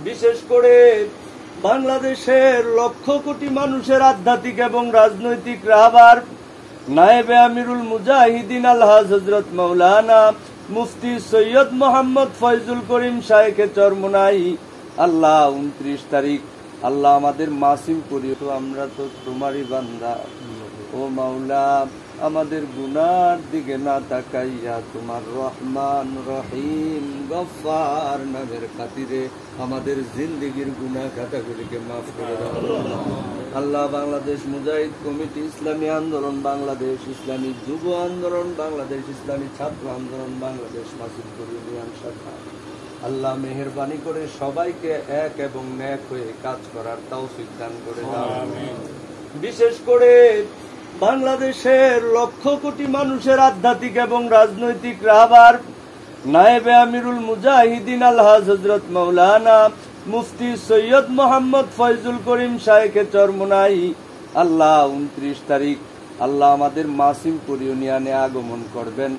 বিশেষ করে বাংলাদেশের লক্ষ কোটি মানুষের আধ্যাত্মিক এবং রাজনৈতিক রাহবার নায়েবে আমিরুল মুজাহিদিন আলহাজ হযরত মাওলানা মুফতি সৈয়দ মোহাম্মদ ফয়জুল করিম শায়েখে চরমোনাই আল্লাহ 29 তারিখ আল্লাহ আমাদের মাসিম করিও। তো আমরা তো তোমারই বান্দা, ও মাওলা আমাদের গুনার দিকে না তাকাইয়া তোমার রহমান রহিম গফফার নামের খাতিরে আমাদের জিন্দেগির গুনাহ খাতাগুলিকে মাফ করে দাও আল্লাহ। বাংলাদেশ মুজাহিদ কমিটি, ইসলামী আন্দোলন বাংলাদেশ, ইসলামী যুব আন্দোলন বাংলাদেশ, ইসলামী ছাত্র আন্দোলন বাংলাদেশ, মাসিম করিউনিয়ন শাখা আল্লাহ মেহেরবানি করে সবাইকে এক এবং ন্যাক হয়ে কাজ করার তৌফিক দান করে দাও। বিশেষ করে বাংলাদেশের লক্ষ কোটি মানুষের আধ্যাত্মিক এবং রাজনৈতিক রাহবার নায়েবে আমিরুল মুজাহিদিন আলহাজ হযরত মাওলানা মুফতি সৈয়দ মোহাম্মদ ফয়জুল করিম শায়েখে চরমোনাই আল্লাহ 29 তারিখ আল্লাহ আমাদের মাসিমপুর ইউনিয়নে আগমন করবেন।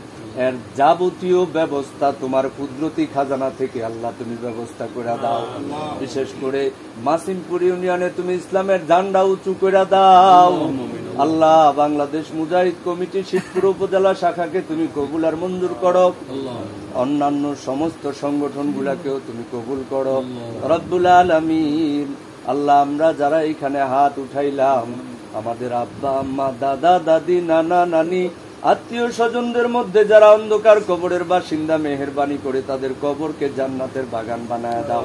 এর যাবতীয় ব্যবস্থা তোমার কুদরতি খাজানা থেকে আল্লাহ তুমি ব্যবস্থা করে দাও। বিশেষ করে মাসিমপুর ইউনিয়নে তুমি ইসলামের ঝান্ডা উঁচু করে দাও আল্লাহ। বাংলাদেশ মুজাহিদ কমিটি শিবপুর উপজেলা শাখাকে তুমি কবুল আর মঞ্জুর করো, অন্যান্য সমস্ত সংগঠনগুলাকেও তুমি কবুল করো রব্বুল আলামিন। আল্লাহ আমরা যারা এখানে হাত উঠাইলাম, আমাদের আব্বা আম্মা দাদা দাদি নানা নানি আত্মীয় স্বজনদের মধ্যে যারা অন্ধকার কবরের বাসিন্দা, মেহেরবানি করে তাদের কবরকে জান্নাতের বাগান বানায় দাও।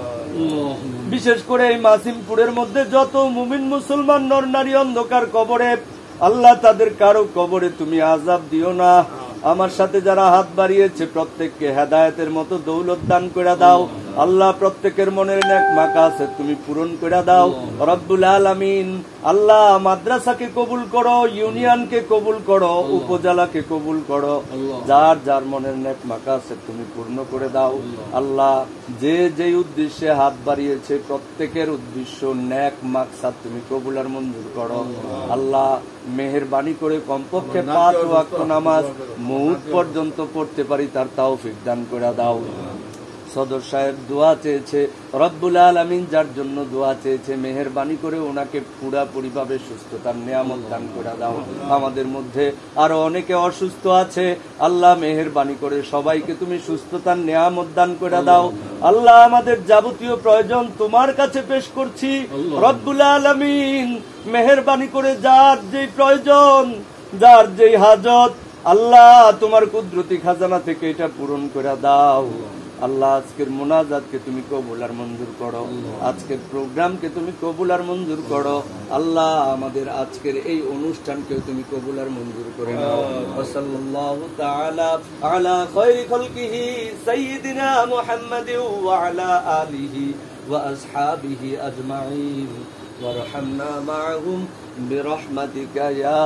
বিশেষ করে এই মাসিমপুরের মধ্যে যত মুমিন মুসলমান নর নারী অন্ধকার কবরে, আল্লাহ তাদের কারো কবরে তুমি আযাব দিও না। আমার সাথে যারা হাত বাড়িয়েছে প্রত্যেককে হেদায়েতের মতো দৌলত দান করে দাও আল্লাহ। প্রত্যেকের মনের নেক মাকাসেদ তুমি পূরণ করে দাও রব্বুল আলামিন। আল্লাহ মাদ্রাসাকে কবুল করো, ইউনিয়নকে কবুল করো, উপজেলাকে কবুল করো, যার যার মনের নেক মাকাসেদ তুমি পূর্ণ করে দাও আল্লাহ। যে যে উদ্দেশ্যে হাত বাড়িয়েছে প্রত্যেকের উদ্দেশ্য নেক মাকসাদ তুমি কবুল আর মঞ্জুর করো আল্লাহ। মেহেরবানি করে কমপক্ষে 5 ওয়াক্ত নামাজ মউত পর্যন্ত পড়তে পারি তার তৌফিক দান করে দাও। সদর সাহেব দোয়া চেয়েছে রব্বুল আলামিন, যার জন্য দোয়া চেয়েছে মেহেরবানি করে ওনাকে পুরাপুরি ভাবে সুস্থতার নিয়ামত দান করে দাও। আমাদের মধ্যে আরো অনেকে অসুস্থ আছে আল্লাহ, মেহেরবানি করে সবাইকে তুমি সুস্থতার নিয়ামত দান করে দাও আল্লাহ। আমাদের যাবতীয় প্রয়োজন তোমার কাছে পেশ করছি রব্বুল আলামিন। মেহেরবানি করে যার যেই প্রয়োজন, যার যেই হাজত আল্লাহ তোমার কুদরতি খাজানা থেকে এটা পূরণ করে দাও আল্লাহ। আজকের মুনাজাতকে তুমি কবুল আর মঞ্জুর করো, আজকের প্রোগ্রামকে তুমি কবুল আর মঞ্জুর করো আল্লাহ। আমাদের আজকের এই অনুষ্ঠানকে তুমি কবুল আর মঞ্জুর করে নাও। সাল্লাল্লাহু তাআলা আলা খায়রি খালকিহি সাইয়্যিদিনা মুহাম্মাদিন ওয়া আলা আলিহি ওয়া আসহাবিহি আজমাইন ওয়ারহামনা মাআহুম বিরহমাতিকা ইয়া